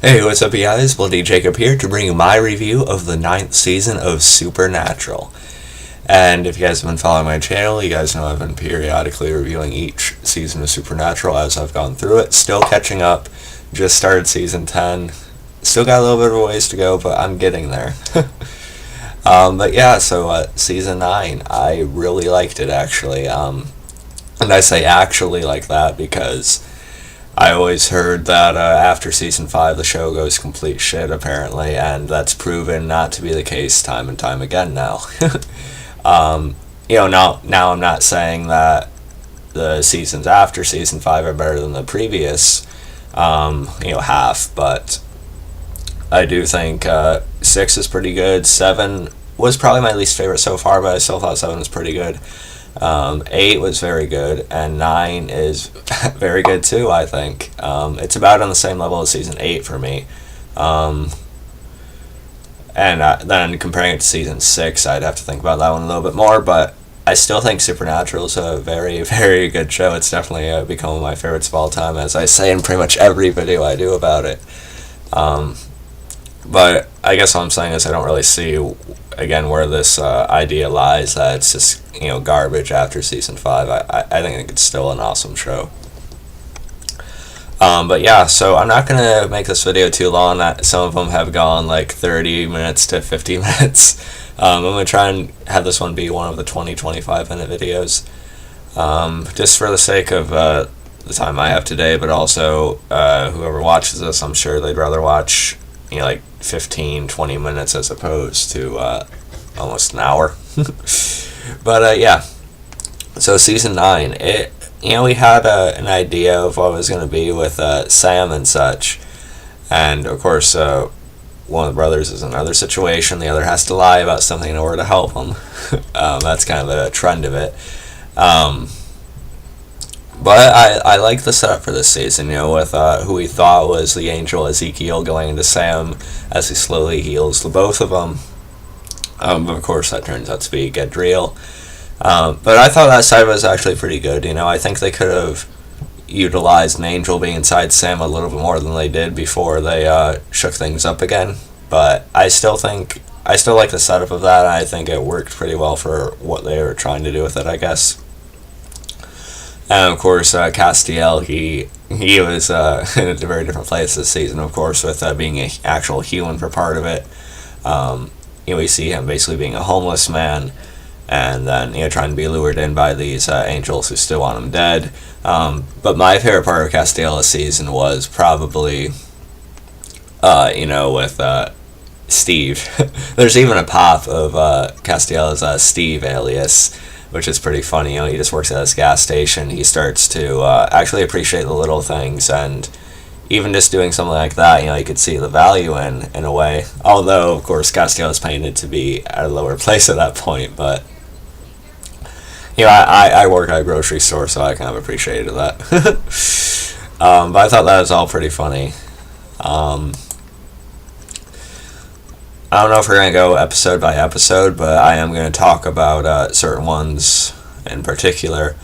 Hey, what's up, you guys? Well, D. Jacob here to bring you my review of the 9th season of Supernatural. And if you guys have been following my channel, you guys know I've been periodically reviewing each season of Supernatural as I've gone through it. Still catching up. Just started season 10. Still got a little bit of a ways to go, but I'm getting there. But yeah, so season 9, I really liked it, actually. And I say actually like that because I always heard that after season 5 the show goes complete shit, apparently, and that's proven not to be the case time and time again now. Now I'm not saying that the seasons after season 5 are better than the previous half, but I do think 6 is pretty good. 7 was probably my least favorite so far, but I still thought 7 was pretty good. 8 was very good, and 9 is very good too, I think. It's about on the same level as season 8 for me. And then comparing it to season 6, I'd have to think about that one a little bit more, but I still think Supernatural is a very, very good show. It's definitely become one of my favorites of all time, as I say in pretty much every video I do about it. But I guess what I'm saying is I don't really see, again, where this idea lies that it's just, garbage after season 5. I think it's still an awesome show. But yeah, so I'm not going to make this video too long. Some of them have gone like 30 minutes to 50 minutes. I'm going to try and have this one be one of the 20-25 minute videos. Just for the sake of the time I have today, but also whoever watches this, I'm sure they'd rather watch like 15-20 minutes as opposed to almost an hour. But yeah, so season 9, we had an idea of what it was going to be with Sam and such, and of course one of the brothers is in another situation. The other has to lie about something in order to help him. That's kind of a trend of it. But I like the setup for this season, with who we thought was the angel Ezekiel going into Sam as he slowly heals the both of them. But of course that turns out to be Gadriel. But I thought that side was actually pretty good. I think they could have utilized an angel being inside Sam a little bit more than they did before they shook things up again. But I still like the setup of that, and I think it worked pretty well for what they were trying to do with it, I guess. And of course, Castiel, he was in a very different place this season, of course, with being an actual human for part of it. We see him basically being a homeless man, and then trying to be lured in by these angels who still want him dead. But my favorite part of Castiel this season was probably, with Steve. There's even a pop of Castiel's Steve alias, which is pretty funny. He just works at this gas station. He starts to actually appreciate the little things, and even just doing something like that, you could see the value in a way. Although, of course, Castiel is painted to be at a lower place at that point, but I work at a grocery store, so I kind of appreciated that. But I thought that was all pretty funny. I don't know if we're going to go episode by episode, but I am going to talk about certain ones in particular,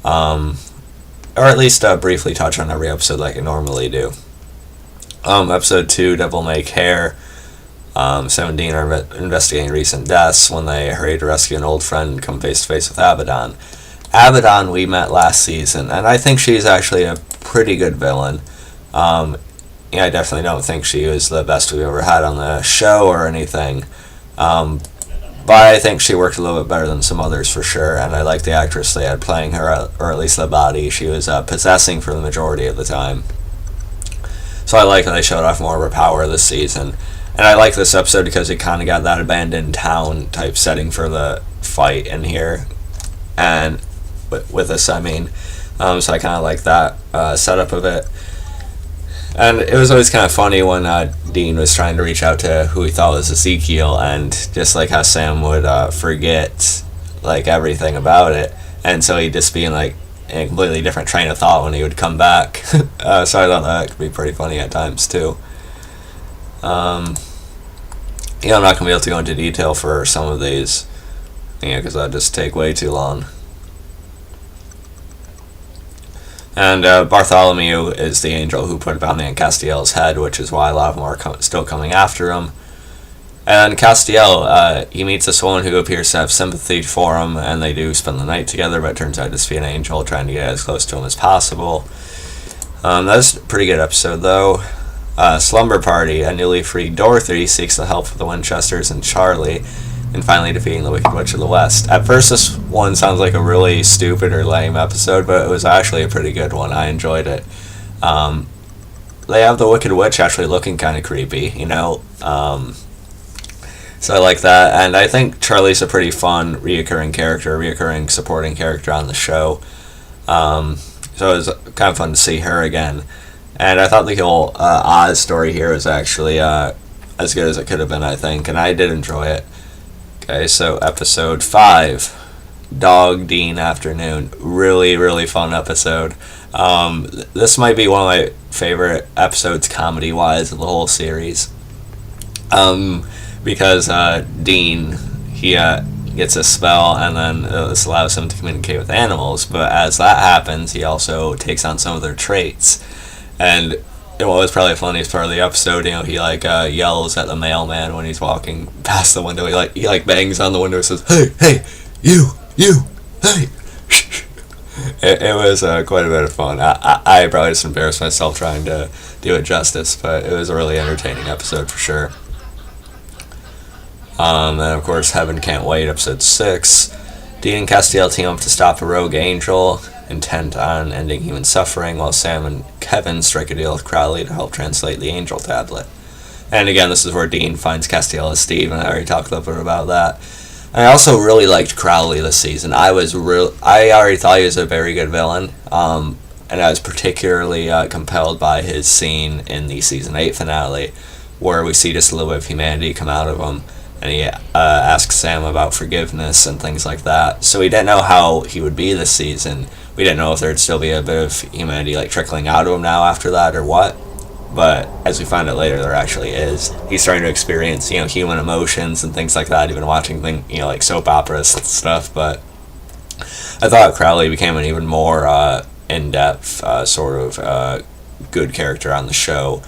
or at least briefly touch on every episode like I normally do. Episode 2, Devil May Care. 17 are investigating recent deaths when they hurry to rescue an old friend and come face to face with Abaddon. Abaddon we met last season, and I think she's actually a pretty good villain. I definitely don't think she was the best we've ever had on the show or anything. But I think she worked a little bit better than some others for sure, and I like the actress they had playing her, or at least the body she was possessing for the majority of the time. So I like that they showed off more of her power this season. And I like this episode because it kind of got that abandoned town type setting for the fight in here. And with this, I mean. So I kind of like that setup of it. And it was always kind of funny when Dean was trying to reach out to who he thought was Ezekiel, and just like how Sam would forget like everything about it, and so he'd just be in like a completely different train of thought when he would come back. So I thought that could be pretty funny at times too. I'm not going to be able to go into detail for some of these, because that'd just take way too long. And Bartholomew is the angel who put a bounty on Castiel's head, which is why a lot of them are still coming after him. And Castiel, he meets this woman who appears to have sympathy for him, and they do spend the night together, but it turns out to be an angel trying to get as close to him as possible. That's a pretty good episode, though. Slumber Party, a newly freed Dorothy seeks the help of the Winchesters and Charlie, and finally defeating the Wicked Witch of the West. At first, this one sounds like a really stupid or lame episode, but it was actually a pretty good one. I enjoyed it. They have the Wicked Witch actually looking kind of creepy, you know? So I like that, and I think Charlie's a pretty fun reoccurring supporting character on the show. So it was kind of fun to see her again. And I thought the whole Oz story here was actually as good as it could have been, I think, and I did enjoy it. Okay, so episode 5, Dog Dean Afternoon. Really, really fun episode. This might be one of my favorite episodes comedy-wise of the whole series. Because Dean, he gets a spell, and then this allows him to communicate with animals, but as that happens, he also takes on some of their traits. And what was probably the funniest part of the episode, you know, he yells at the mailman when he's walking past the window. He bangs on the window and says, "Hey, you, hey." It was quite a bit of fun. I probably just embarrassed myself trying to do it justice, but it was a really entertaining episode for sure. And of course, Heaven Can't Wait, episode 6. Dean and Castiel team up to stop a rogue angel intent on ending human suffering, while Sam and Kevin strike a deal with Crowley to help translate the angel tablet. And again, this is where Dean finds Castiel as Steve, and I already talked a little bit about that. I also really liked Crowley this season. I already thought he was a very good villain, and I was particularly compelled by his scene in the season 8 finale, where we see just a little bit of humanity come out of him, and he asks Sam about forgiveness and things like that. So we didn't know how he would be this season. We didn't know if there'd still be a bit of humanity trickling out of him now after that or what. But as we find out later, there actually is. He's starting to experience, human emotions and things like that, even watching soap operas and stuff. But I thought Crowley became an even more in-depth good character on the show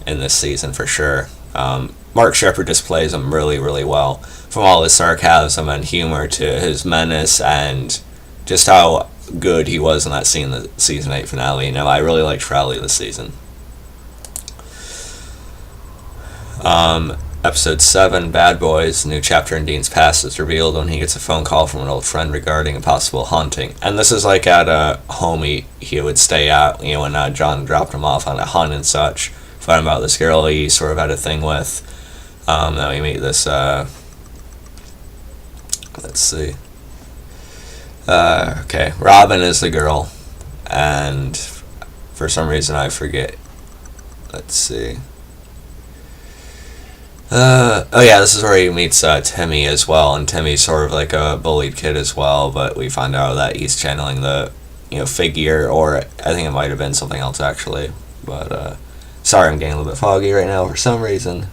in this season for sure. Mark Sheppard displays him really, really well. From all his sarcasm and humor to his menace and just how good he was in that scene in the season 8 finale. I really liked Crowley this season. Episode 7, Bad Boys, a new chapter in Dean's past is revealed when he gets a phone call from an old friend regarding a possible haunting. And this is at a home he would stay at, when John dropped him off on a hunt and such. Find about this girl he sort of had a thing with. Then we meet this, let's see. Okay, Robin is the girl, and for some reason I forget. Let's see. This is where he meets Timmy as well, and Timmy's sort of like a bullied kid as well, but we find out that he's channeling the, figure, or I think it might have been something else actually, but, sorry, I'm getting a little bit foggy right now for some reason.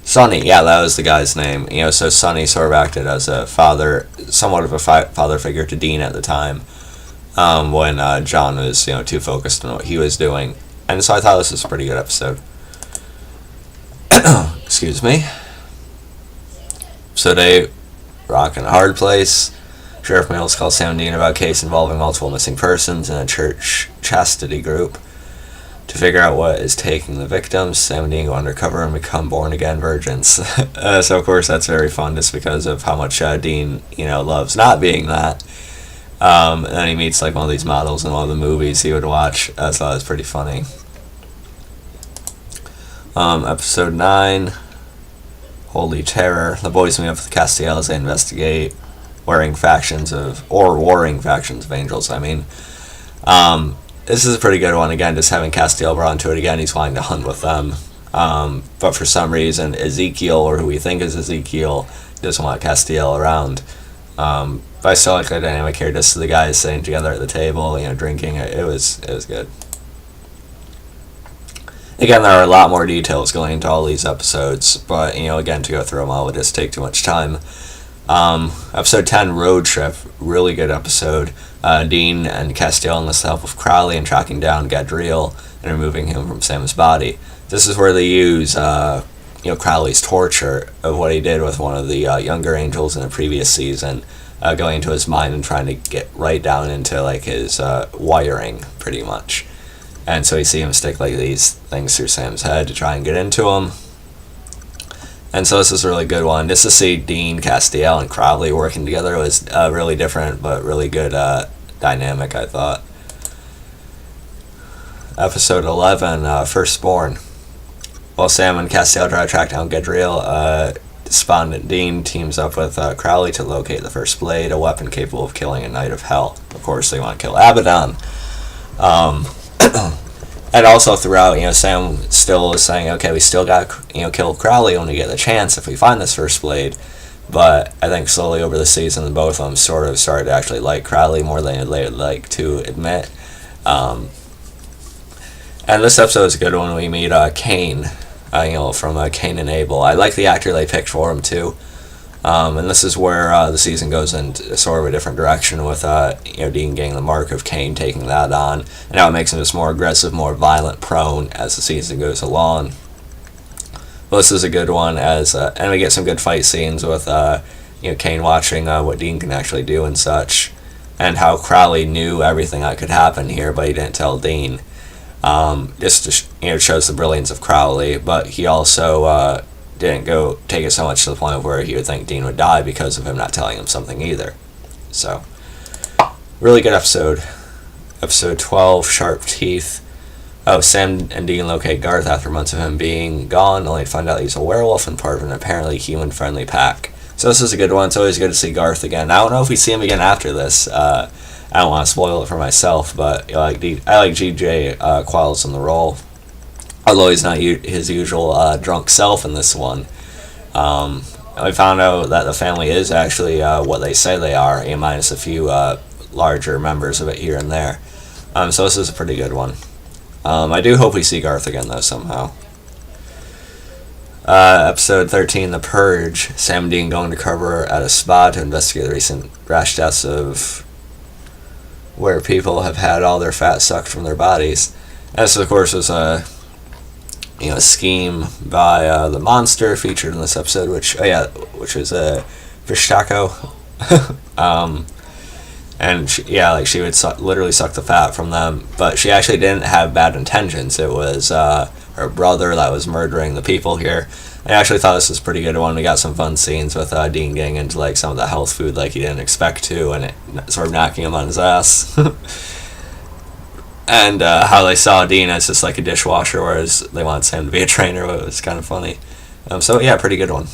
Sonny, yeah, that was the guy's name. So Sonny sort of acted as a father, somewhat of a father figure to Dean at the time, when John was, too focused on what he was doing. And so I thought this was a pretty good episode. Excuse me. Episode 8, Rock in a Hard Place. Sheriff Mills calls Sam and Dean about a case involving multiple missing persons in a church chastity group. To figure out what is taking the victims, Sam and Dean go undercover and become born-again virgins. So, of course, that's very fun just because of how much Dean, loves not being that. And then he meets, one of these models in one of the movies he would watch. So that was pretty funny. Episode 9, Holy Terror. The boys meet up with Castiel as they investigate warring factions of angels, This is a pretty good one. Again, just having Castiel brought into it again, he's wanting to hunt with them. But for some reason, Ezekiel, or who we think is Ezekiel, doesn't want Castiel around. But I still like the dynamic here, just the guys sitting together at the table, drinking. It was good. Again, there are a lot more details going into all these episodes, but, again, to go through them all would just take too much time. Episode 10, Road Trip, really good episode. Dean and Castiel enlist the help of Crowley in tracking down Gadriel and removing him from Sam's body. This is where they use Crowley's torture of what he did with one of the younger angels in the previous season, going into his mind and trying to get right down into like his wiring, pretty much. And so you see him stick like these things through Sam's head to try and get into him. And so this is a really good one. Just to see Dean, Castiel, and Crowley working together was really different, but really good dynamic, I thought. Episode 11, Firstborn. While Sam and Castiel try to track down Gadriel, despondent Dean teams up with Crowley to locate the First Blade, a weapon capable of killing a Knight of Hell. Of course, they want to kill Abaddon. And also throughout, Sam still is saying, okay, we still got to, kill Crowley when we get the chance if we find this First Blade. But I think slowly over the season, both of them sort of started to actually like Crowley more than they'd like to admit. And this episode is a good one. We meet Cain, from Cain and Abel. I like the actor they picked for him too. And this is where the season goes in sort of a different direction with Dean getting the Mark of Cain, taking that on, and how it makes him just more aggressive, more violent prone as the season goes along. Well, this is a good one, and we get some good fight scenes with Cain watching what Dean can actually do and such, and how Crowley knew everything that could happen here, but he didn't tell Dean. Just to, shows the brilliance of Crowley, but he also didn't go take it so much to the point of where he would think Dean would die because of him not telling him something either. So, really good episode. Episode 12, Sharp Teeth. Oh, Sam and Dean locate Garth after months of him being gone, only to find out he's a werewolf and part of an apparently human-friendly pack. So this is a good one. It's always good to see Garth again. I don't know if we see him again after this. I don't want to spoil it for myself, but I like G.J. Qualls in the role. Although he's not his usual drunk self in this one. We found out that the family is actually what they say they are, minus a few larger members of it here and there. So this is a pretty good one. I do hope we see Garth again, though, somehow. Episode 13, The Purge. Sam and Dean going to cover at a spa to investigate the recent rash deaths of where people have had all their fat sucked from their bodies. And this, of course, was a scheme by the monster featured in this episode, which was a fish taco. And she would literally suck the fat from them, but she actually didn't have bad intentions. It was her brother that was murdering the people here. I actually thought this was a pretty good one. We got some fun scenes with Dean getting into some of the health food like he didn't expect to, and it sort of knocking him on his ass. And how they saw Dean as just like a dishwasher, whereas they wanted Sam to be a trainer. It was kind of funny. Pretty good one.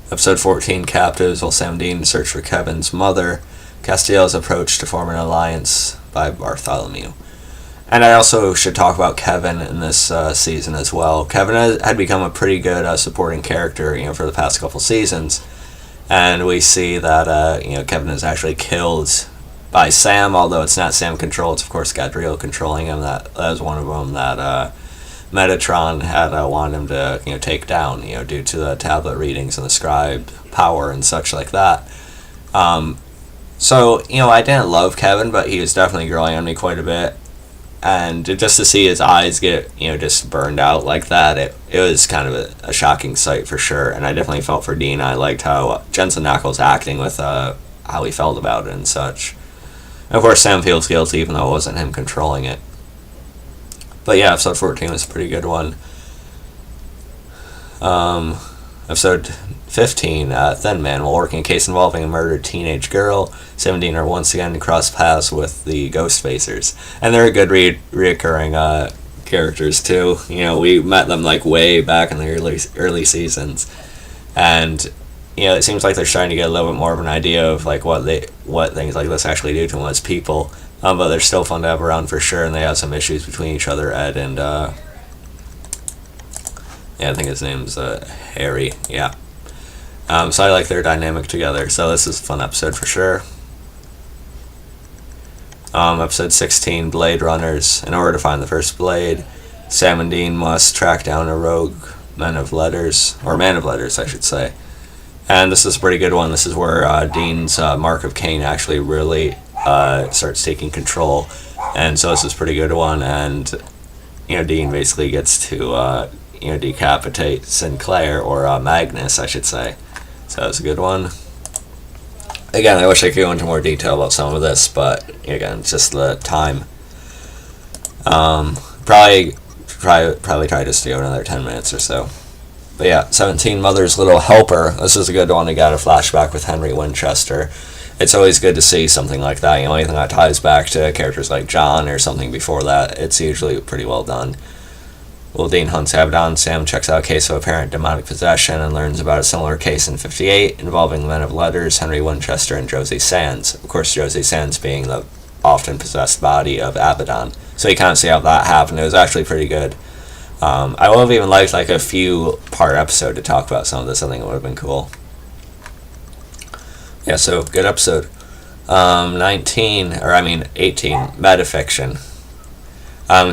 Episode 14, Captives. While Sam and Dean search for Kevin's mother, Castiel is approached to form an alliance by Bartholomew. And I also should talk about Kevin in this season as well. Kevin had become a pretty good supporting character, for the past couple seasons. And we see that, Kevin is actually killed by Sam, although it's not Sam controlled. It's of course Gadriel controlling him. That was one of them that Metatron had wanted him to take down, due to the tablet readings and the scribe power and such like that. So I didn't love Kevin, but he was definitely growing on me quite a bit. And just to see his eyes get just burned out like that, it was kind of a shocking sight for sure. And I definitely felt for Dean. I liked how Jensen Ackles acting with how he felt about it and such. And of course, Sam feels guilty, even though it wasn't him controlling it. But yeah, episode 14 was a pretty good one. Episode 15, Thin Man. While working a case involving a murdered teenage girl, 17 are once again cross paths with the Ghostfacers. And they're good reoccurring characters, too. We met them way back in the early seasons. And it seems like they're starting to get a little bit more of an idea of what things like this actually do to them as people. But they're still fun to have around for sure, and they have some issues between each other. Ed and I think his name's Harry. Yeah. So I like their dynamic together. So this is a fun episode for sure. Episode 16, Blade Runners. In order to find the first blade, Sam and Dean must track down a rogue man of letters, I should say. And this is a pretty good one. This is where Dean's Mark of Cain actually really starts taking control. And so this is a pretty good one. And, Dean basically gets to, decapitate Sinclair, or Magnus, I should say. So it's a good one. Again, I wish I could go into more detail about some of this, but, again, it's just the time. Probably try just to go another 10 minutes or so. But yeah, 17, Mother's Little Helper. This is a good one. We got a flashback with Henry Winchester. It's always good to see something like that. Anything that ties back to characters like John or something before that, it's usually pretty well done. Will Dean hunts Abaddon. Sam checks out a case of apparent demonic possession and learns about a similar case in 58 involving the Men of Letters, Henry Winchester, and Josie Sands. Of course, Josie Sands being the often possessed body of Abaddon. So you kind of see how that happened. It was actually pretty good. I would have even liked a few part episode to talk about some of this. I think it would have been cool. Yeah, so good episode. 18, Metafiction.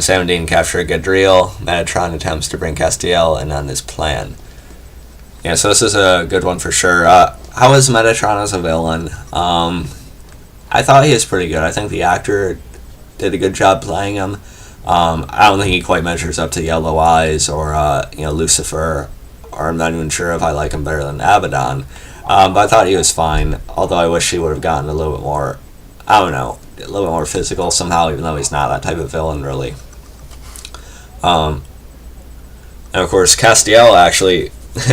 Sam and Dean capture Gadriel. Metatron attempts to bring Castiel in on his plan. Yeah, so this is a good one for sure. How is Metatron as a villain? I thought he was pretty good. I think the actor did a good job playing him. I don't think he quite measures up to Yellow Eyes or Lucifer, or I'm not even sure if I like him better than Abaddon. But I thought he was fine, although I wish he would have gotten a little bit more, a little bit more physical somehow, even though he's not that type of villain, really. And of course, Castiel, actually,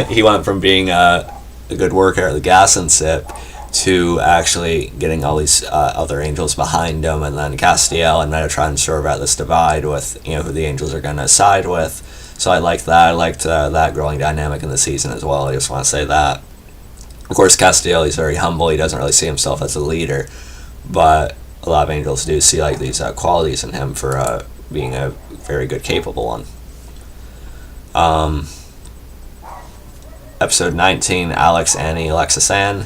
he went from being a good worker at the gas and sip to actually getting all these other angels behind him, and then Castiel and Metatron sort of at this divide with who the angels are going to side with. So I liked that. I liked that growing dynamic in the season as well. I just want to say that. Of course, Castiel, he's very humble. He doesn't really see himself as a leader, but a lot of angels do see these qualities in him for being a very good, capable one. Episode 19, Alex, Annie, Alexis Ann.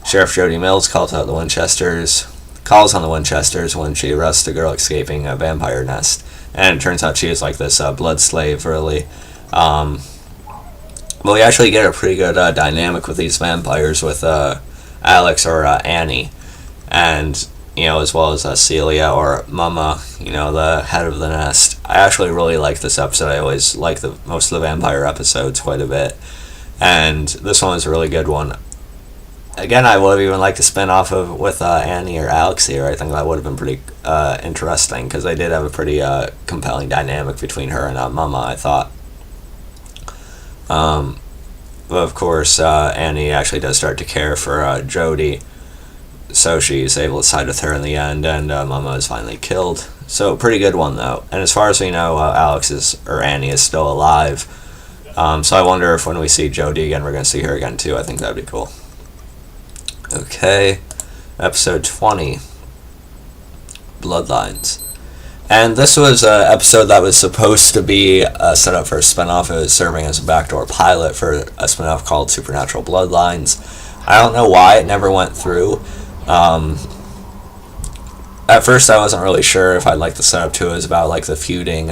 Sheriff Jody Mills calls on the Winchesters when she arrests a girl escaping a vampire nest, and it turns out she is this blood slave, really. Well, we actually get a pretty good dynamic with these vampires with Alex, or Annie, and as well as Celia, or Mama, the head of the nest. I actually really like this episode. I always like most of the vampire episodes quite a bit, and this one is a really good one. Again, I would have even liked to spin off with Annie or Alex here. I think that would have been pretty interesting, because they did have a pretty compelling dynamic between her and Mama, I thought. But of course, Annie actually does start to care for Jody, so she's able to side with her in the end, and Mama is finally killed. So, pretty good one, though. And as far as we know, Annie is still alive. So I wonder if when we see Jody again, we're going to see her again, too. I think that would be cool. Okay, episode 20, Bloodlines. And this was an episode that was supposed to be set up for a spinoff. It was serving as a backdoor pilot for a spinoff called Supernatural Bloodlines. I don't know why it never went through. At first I wasn't really sure if I'd like the setup to it. It was about the feuding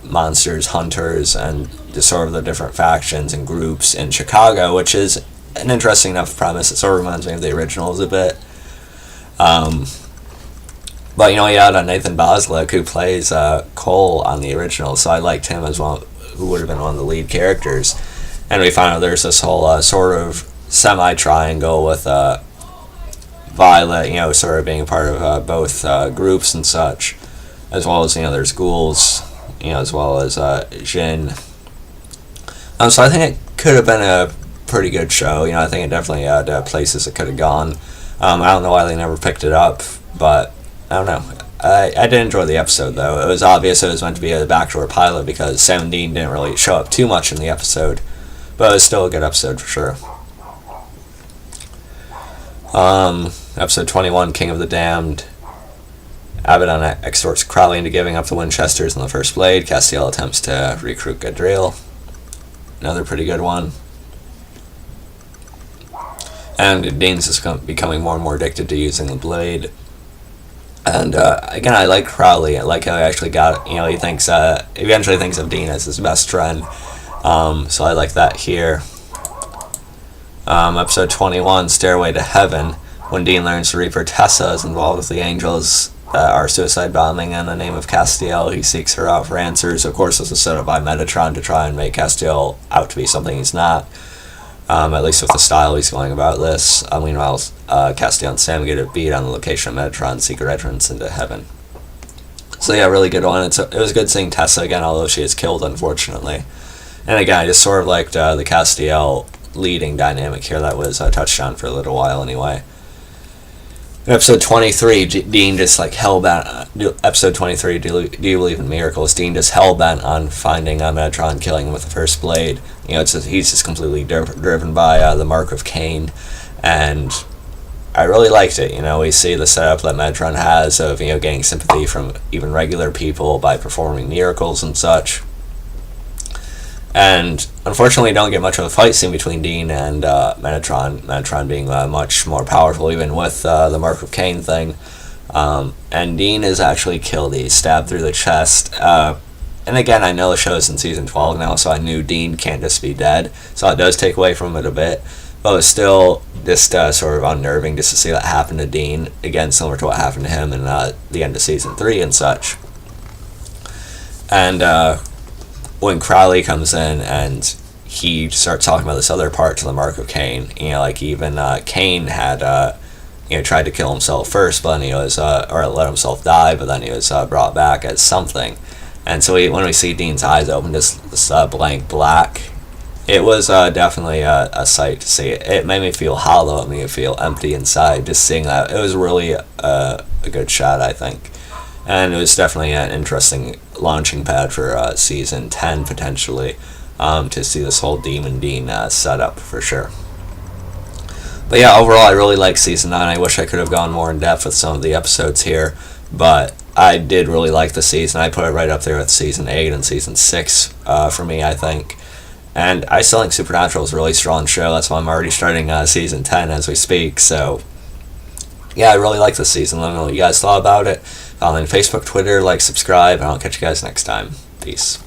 monsters, hunters, and just sort of the different factions and groups in Chicago, which is an interesting enough premise. It sort of reminds me of the originals a bit. But you had Nathan Boslick, who plays Cole on the original, so I liked him as one who would have been one of the lead characters. And we found out there's this whole sort of semi-triangle with Violet, sort of being part of both groups and such, as well as there's ghouls, as well as Jin. So I think it could have been a pretty good show. I think it definitely had places it could have gone. I don't know why they never picked it up, but I don't know. I did enjoy the episode, though. It was obvious it was meant to be a backdoor pilot because Sam and Dean didn't really show up too much in the episode, but it was still a good episode for sure. Episode 21, King of the Damned. Abaddon extorts Crowley into giving up the Winchesters in the First Blade. Castiel attempts to recruit Gadriel. Another pretty good one. And Dean's is becoming more and more addicted to using the blade. And again, I like Crowley. I like how he actually got, he eventually thinks of Dean as his best friend. So I like that here. Episode 21, Stairway to Heaven, when Dean learns the Reaper Tessa is involved with the angels that are suicide bombing in the name of Castiel. He seeks her out for answers. Of course, this is set up by Metatron to try and make Castiel out to be something he's not. At least with the style he's going about this. Meanwhile, Castiel and Sam get a beat on the location of Metatron's secret entrance into heaven. So yeah, really good one. It was good seeing Tessa again, although she is killed, unfortunately. And again, I just sort of liked the Castiel leading dynamic here that was touched on for a little while anyway. In episode 23, Dean just like hell-bent. Episode 23, do you believe in miracles? Dean just hell-bent on finding Metatron, killing him with the first blade. He's just completely driven by the Mark of Cain, and I really liked it. We see the setup that Metatron has of getting sympathy from even regular people by performing miracles and such. And unfortunately, you don't get much of a fight scene between Dean and Metatron. Metatron being much more powerful, even with the Mark of Cain thing. And Dean is actually killed. He's stabbed through the chest. And again, I know the show's in season 12 now, so I knew Dean can't just be dead. So it does take away from it a bit. But it's still just sort of unnerving just to see that happen to Dean. Again, similar to what happened to him in the end of season 3 and such. And when Crowley comes in and he starts talking about this other part to the Mark of Cain, even Cain had tried to kill himself first, but then he was or let himself die, but then he was brought back as something. And so when we see Dean's eyes open, just this blank black, it was definitely a sight to see. It made me feel hollow. It made me feel empty inside. Just seeing that, it was really a good shot, I think. And it was definitely an interesting launching pad for season 10, potentially, to see this whole Demon Dean setup, for sure. But yeah, overall, I really like season 9. I wish I could have gone more in depth with some of the episodes here, but I did really like the season. I put it right up there with season 8 and season 6 for me, I think. And I still think Supernatural is a really strong show. That's why I'm already starting season 10 as we speak, so yeah, I really like this season. Let me know what you guys thought about it. Follow me on Facebook, Twitter, subscribe, and I'll catch you guys next time. Peace.